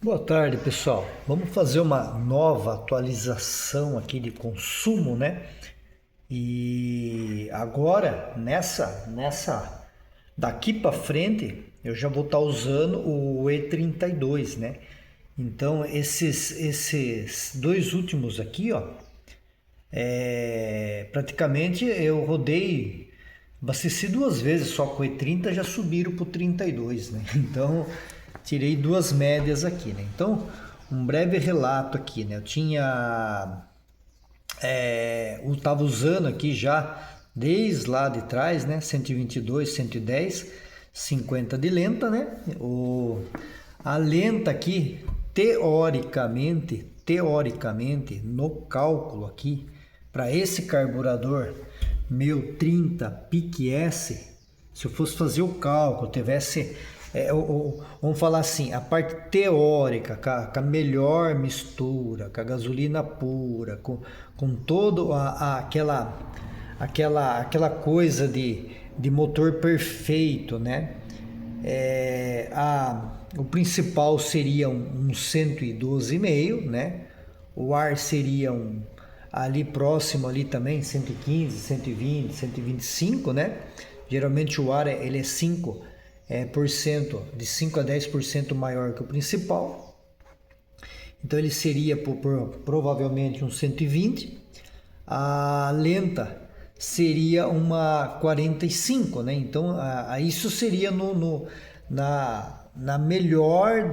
Boa tarde, pessoal. Vamos fazer uma nova atualização aqui de consumo, né? E agora, daqui para frente, eu já vou estar usando o E32, né? Então, esses dois últimos aqui, ó, praticamente eu rodei, abasteci duas vezes só com o E30, já subiram para o 32, né? Então, tirei duas médias aqui, né? Então, um breve relato aqui, né? Eu estava usando aqui já desde lá de trás, né? 122, 110, 50 de lenta, né? A lenta aqui, teoricamente, no cálculo aqui, para esse carburador meu 30 PIC S, se eu fosse fazer o cálculo, tivesse, vamos falar assim, a parte teórica, com a melhor mistura, com a gasolina pura, com todo aquela coisa de motor perfeito, né? O principal seria um 112,5, né? O ar seria ali próximo ali também, 115, 120, 125, né? Geralmente o ar ele é 5 por cento, de 5 a 10% maior que o principal. Então ele seria provavelmente um 120. A lenta seria uma 45, né? Então isso seria na melhor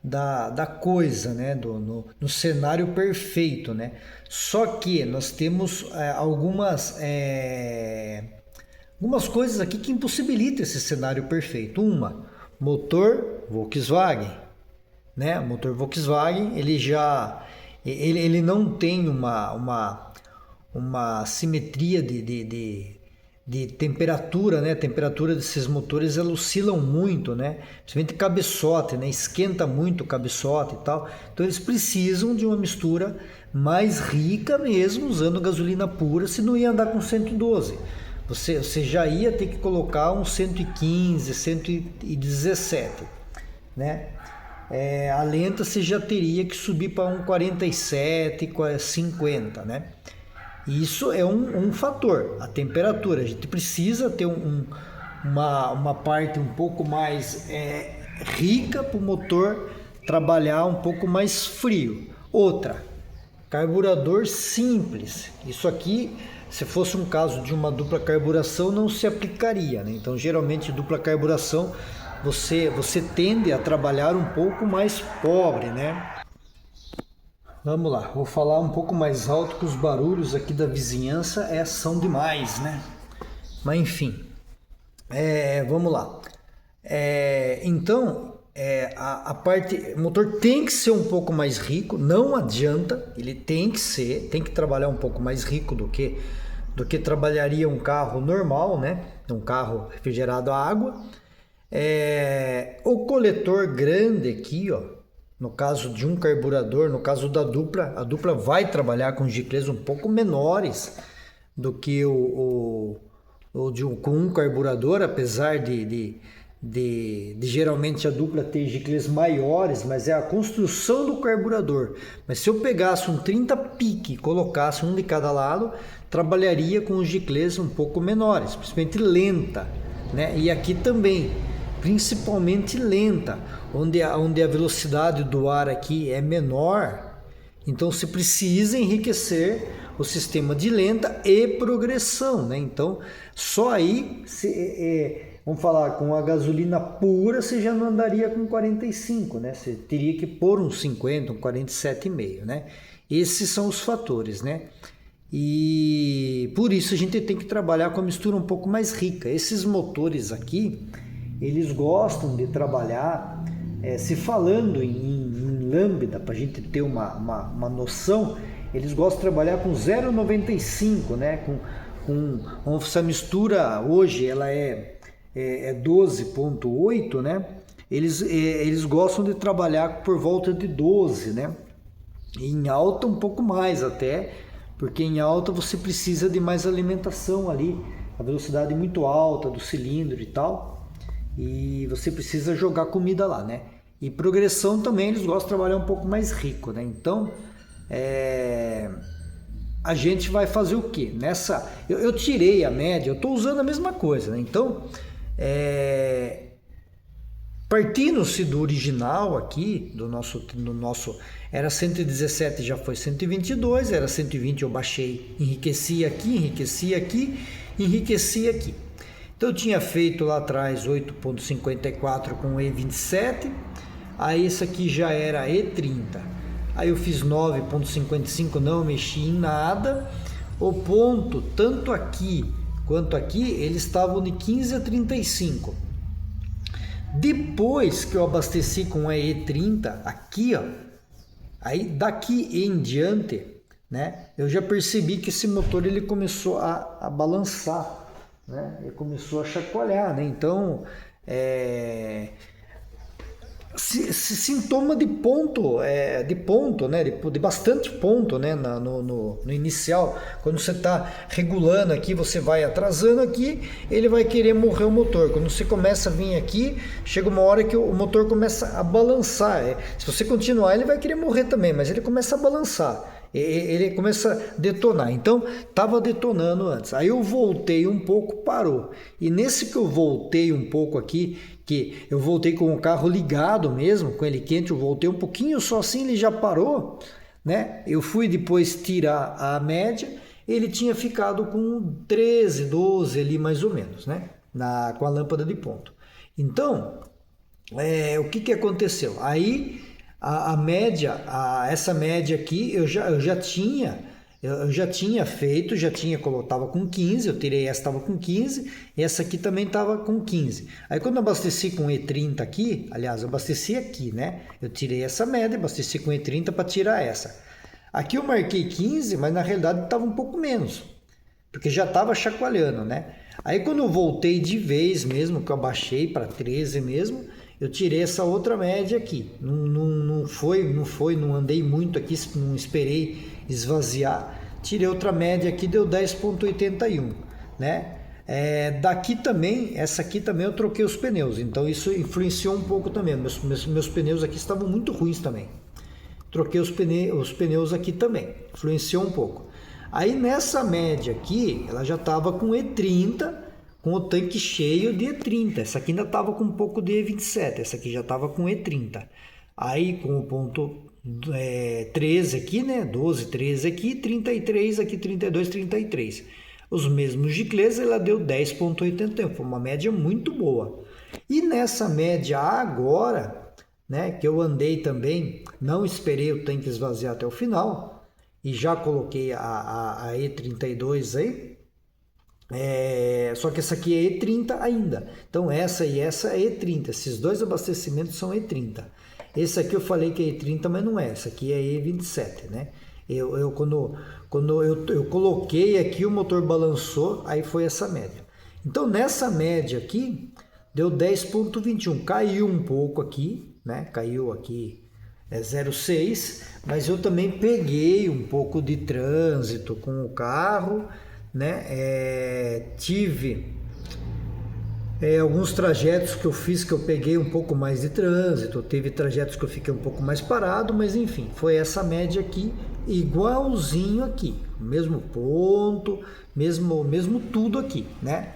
da coisa, né? No cenário perfeito, né? Só que nós temos algumas coisas aqui que impossibilitam esse cenário perfeito. Motor Volkswagen, né? O motor Volkswagen ele não tem uma simetria de temperatura, né? A temperatura desses motores ela oscilam muito, né? Principalmente cabeçote, né? Esquenta muito o cabeçote e tal. Então eles precisam de uma mistura mais rica mesmo, usando gasolina pura, se não ia andar com 112. Você já ia ter que colocar um 115, 117, né? A lenta você já teria que subir para um 47, 50, né? Isso é um fator, a temperatura. A gente precisa ter uma parte um pouco mais rica para o motor trabalhar um pouco mais frio. Outra, carburador simples. Isso aqui, se fosse um caso de uma dupla carburação, não se aplicaria, né? Então, geralmente, dupla carburação, você tende a trabalhar um pouco mais pobre, né? Vamos lá, vou falar um pouco mais alto que os barulhos aqui da vizinhança são demais, né? Mas enfim, vamos lá. Então, a parte, o motor tem que ser um pouco mais rico, não adianta, ele tem que trabalhar um pouco mais rico do que trabalharia um carro normal, né? Um carro refrigerado a água. O coletor grande aqui, ó. No caso de um carburador, no caso da dupla, a dupla vai trabalhar com giclês um pouco menores do que com um carburador, apesar de geralmente a dupla ter giclês maiores, mas é a construção do carburador. Mas se eu pegasse um 30 pique e colocasse um de cada lado, trabalharia com os giclês um pouco menores, principalmente lenta, né? E aqui também, principalmente lenta, onde a velocidade do ar aqui é menor, então se precisa enriquecer o sistema de lenta e progressão, né? Então só aí, vamos falar, com a gasolina pura você já não andaria com 45, né? Você teria que pôr um 50, um 47,5, né? Esses são os fatores, né? E por isso a gente tem que trabalhar com a mistura um pouco mais rica. Esses motores aqui, eles gostam de trabalhar, se falando em lambda, para a gente ter uma noção, eles gostam de trabalhar com 0,95, né? Com essa mistura hoje ela é 12,8, né? Eles gostam de trabalhar por volta de 12, né? E em alta um pouco mais até, porque em alta você precisa de mais alimentação ali, a velocidade muito alta do cilindro e tal. E você precisa jogar comida lá, né? E progressão também, eles gostam de trabalhar um pouco mais rico, né? Então, a gente vai fazer o quê? Eu tirei a média, eu estou usando a mesma coisa, né? Então, partindo-se do original aqui, do nosso era 117, já foi 122, era 120 eu baixei, enriqueci aqui, enriqueci aqui. Então eu tinha feito lá atrás 8.54 com E27, aí esse aqui já era E30. Aí eu fiz 9.55, não mexi em nada. O ponto, tanto aqui quanto aqui, eles estavam de 15 a 35. Depois que eu abasteci com a E30, aqui, ó, aí daqui em diante, né, eu já percebi que esse motor ele começou a balançar, né, ele começou a chacoalhar, né, então sintoma de ponto, né, de bastante ponto, né, no inicial. Quando você está regulando aqui, você vai atrasando aqui, ele vai querer morrer o motor. Quando você começa a vir aqui, chega uma hora que o motor começa a balançar. Se você continuar, ele vai querer morrer também, mas ele começa a balançar. Ele começa a detonar. Então, estava detonando antes. Aí eu voltei um pouco, parou. E nesse que eu voltei um pouco aqui, que eu voltei com o carro ligado mesmo, com ele quente, eu voltei um pouquinho só assim, ele já parou, né? Eu fui depois tirar a média, ele tinha ficado com 13, 12 ali mais ou menos, né? Com a lâmpada de ponto. Então, o que aconteceu? Aí a média, essa média aqui eu já tinha feito, estava com 15, eu tirei essa, estava com 15, e essa aqui também estava com 15. Aí quando eu abasteci com E30 aqui, aliás, eu abasteci aqui, né? Eu tirei essa média, abasteci com E30 para tirar essa. Aqui eu marquei 15, mas na realidade estava um pouco menos, porque já estava chacoalhando, né? Aí quando eu voltei de vez mesmo, que eu abaixei para 13 mesmo, eu tirei essa outra média aqui. Não andei muito aqui, não esperei esvaziar. Tirei outra média aqui, deu 10.81, né? Daqui também, essa aqui também eu troquei os pneus, então isso influenciou um pouco também. Meus pneus aqui estavam muito ruins também. Troquei os pneus aqui também, influenciou um pouco. Aí nessa média aqui, ela já estava com E30, com o tanque cheio de E30. Essa aqui ainda estava com um pouco de E27, essa aqui já estava com E30. Aí com o ponto 13 aqui, né? 12, 13 aqui, 33 aqui, 32, 33. Os mesmos giclês, ela deu 10.81, foi uma média muito boa. E nessa média agora, né, que eu andei também, não esperei o tanque esvaziar até o final, e já coloquei a E32 aí, só que essa aqui é E30 ainda. Então essa e essa é E30. Esses dois abastecimentos são E30. Esse aqui eu falei que é E30, mas não é. Essa aqui é E27, né? Quando eu coloquei aqui, o motor balançou, aí foi essa média. Então nessa média aqui, deu 10.21. Caiu um pouco aqui, né? Caiu aqui 0,6, mas eu também peguei um pouco de trânsito com o carro, né? Tive alguns trajetos que eu fiz que eu peguei um pouco mais de trânsito, teve trajetos que eu fiquei um pouco mais parado, mas enfim, foi essa média aqui, igualzinho aqui, mesmo ponto, mesmo tudo aqui, né?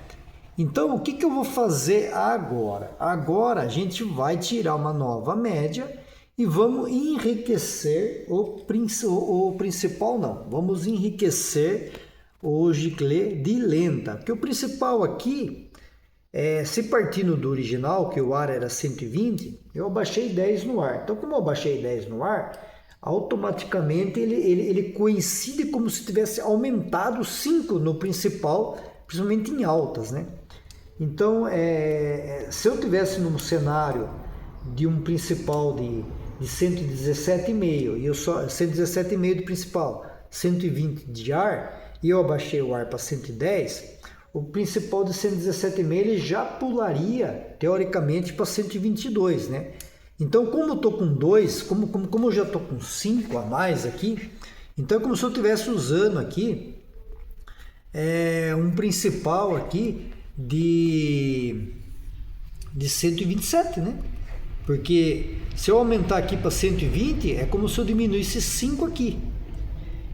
Então, o que eu vou fazer agora? Agora a gente vai tirar uma nova média e vamos enriquecer o principal não, vamos enriquecer o giclê de lenta, porque o principal aqui, se partindo do original, que o ar era 120, eu abaixei 10 no ar. Então, como eu abaixei 10 no ar, automaticamente ele coincide como se tivesse aumentado 5 no principal, principalmente em altas, né? Então, se eu tivesse num cenário de um principal de 117,5 e eu só 117,5 do principal, 120 de ar, e eu abaixei o ar para 110, o principal de 117,5 ele já pularia teoricamente para 122, né? Então, como eu estou com 2, como eu já estou com 5 a mais aqui, então é como se eu estivesse usando aqui um principal aqui de 127, né? Porque se eu aumentar aqui para 120, é como se eu diminuísse 5 aqui.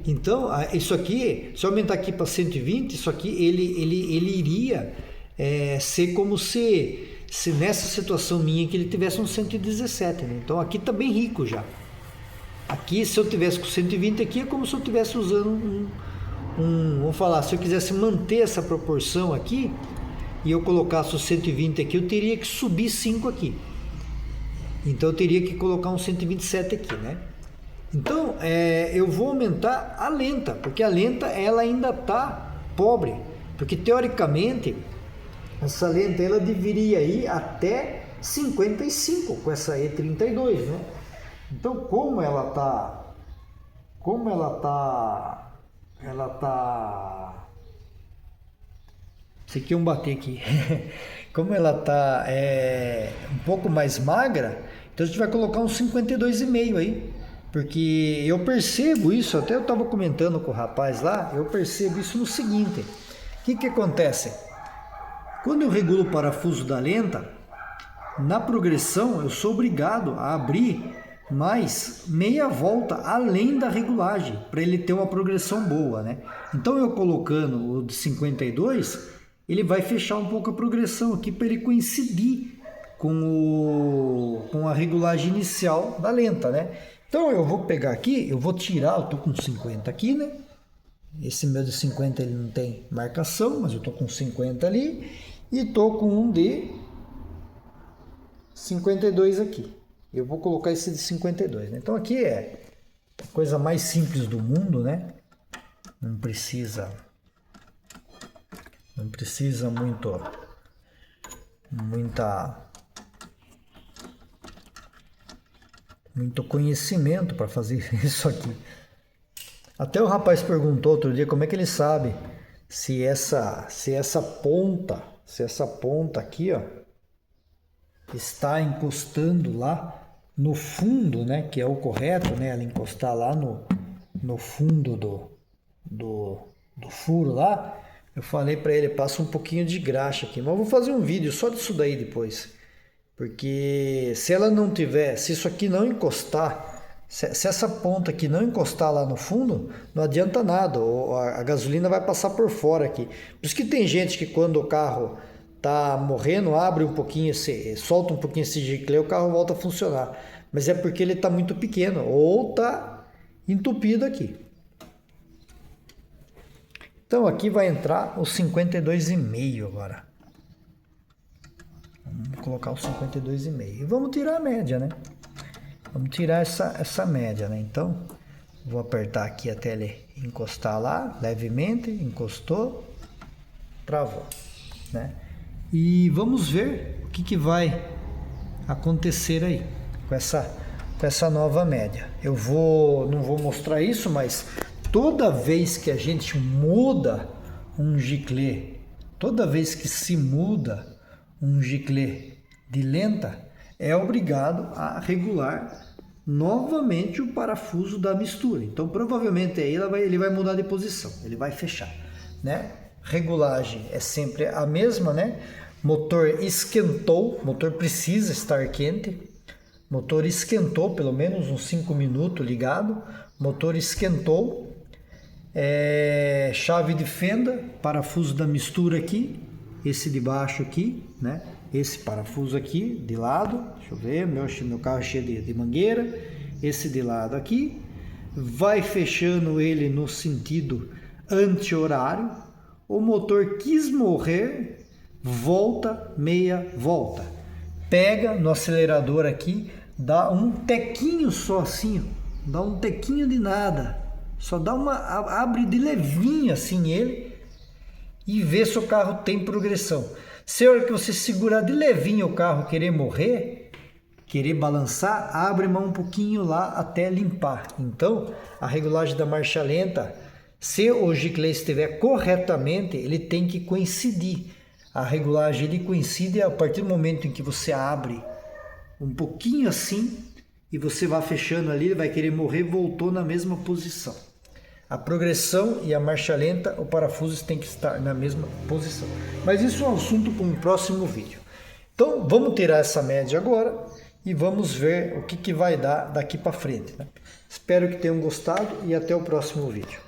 Então, isso aqui, se eu aumentar aqui para 120, isso aqui ele iria ser como se nessa situação minha que ele tivesse um 117, né? Então aqui está bem rico já. Aqui, se eu tivesse com 120 aqui, é como se eu estivesse usando vamos falar, se eu quisesse manter essa proporção aqui e eu colocasse o 120 aqui, eu teria que subir 5 aqui. Então eu teria que colocar um 127 aqui, né? Então eu vou aumentar a lenta, porque a lenta ela ainda está pobre, porque teoricamente essa lenta ela deveria ir até 55 com essa E32, né? Então como ela tá isso aqui é um bater aqui. Como ela tá um pouco mais magra, então a gente vai colocar uns 52,5 aí. Porque eu percebo isso, até eu estava comentando com o rapaz lá, eu percebo isso no seguinte. O que acontece? Quando eu regulo o parafuso da lenta, na progressão eu sou obrigado a abrir mais meia volta além da regulagem, para ele ter uma progressão boa, né? Então eu colocando o de 52, ele vai fechar um pouco a progressão aqui para ele coincidir com a regulagem inicial da lenta, né? Então eu vou pegar aqui, eu vou tirar, eu tô com 50 aqui, né? Esse meu de 50 ele não tem marcação, mas eu tô com 50 ali e tô com um de 52 aqui. Eu vou colocar esse de 52, né? Então aqui é a coisa mais simples do mundo, né? Não precisa muito conhecimento para fazer isso aqui. Até o rapaz perguntou outro dia como é que ele sabe se essa ponta aqui, ó, está encostando lá no fundo, né, que é o correto, né, ela encostar lá no fundo do furo lá. Eu falei para ele, passa um pouquinho de graxa aqui, mas eu vou fazer um vídeo só disso daí depois. Porque se ela não tiver, se isso aqui não encostar, se essa ponta aqui não encostar lá no fundo, não adianta nada, a gasolina vai passar por fora aqui. Por isso que tem gente que quando o carro tá morrendo, abre um pouquinho, solta um pouquinho esse giclê, o carro volta a funcionar. Mas é porque ele está muito pequeno ou está entupido aqui. Então aqui vai entrar os 52,5 agora. Vamos colocar os 52,5 e vamos tirar a média, né? Vamos tirar essa média, né? Então vou apertar aqui até ele encostar lá levemente, encostou, travou, né? E vamos ver o que vai acontecer aí com essa nova média. Eu não vou mostrar isso, mas toda vez que a gente muda um giclê, toda vez que se muda um giclê de lenta, é obrigado a regular novamente o parafuso da mistura. Então provavelmente aí ele vai mudar de posição, ele vai fechar, né? Regulagem é sempre a mesma, né? Motor esquentou, motor precisa estar quente. Motor esquentou pelo menos uns 5 minutos ligado. Motor esquentou. Chave de fenda, parafuso da mistura aqui, esse de baixo aqui, né? Esse parafuso aqui de lado, deixa eu ver, meu carro é cheio de mangueira. Esse de lado aqui, vai fechando ele no sentido anti-horário. O motor quis morrer, volta meia volta, pega no acelerador aqui, dá um tequinho só assim, dá um tequinho de nada, só dá abre de levinho assim ele e vê se o carro tem progressão. Se a hora que você segurar de levinho o carro querer morrer, querer balançar, abre mais um pouquinho lá até limpar. Então a regulagem da marcha lenta, se o giclê estiver corretamente, ele tem que coincidir. A regulagem ele coincide a partir do momento em que você abre um pouquinho assim e você vai fechando ali, ele vai querer morrer, voltou na mesma posição. A progressão e a marcha lenta, o parafuso tem que estar na mesma posição. Mas isso é um assunto para um próximo vídeo. Então vamos tirar essa média agora e vamos ver o que vai dar daqui para frente, né? Espero que tenham gostado e até o próximo vídeo.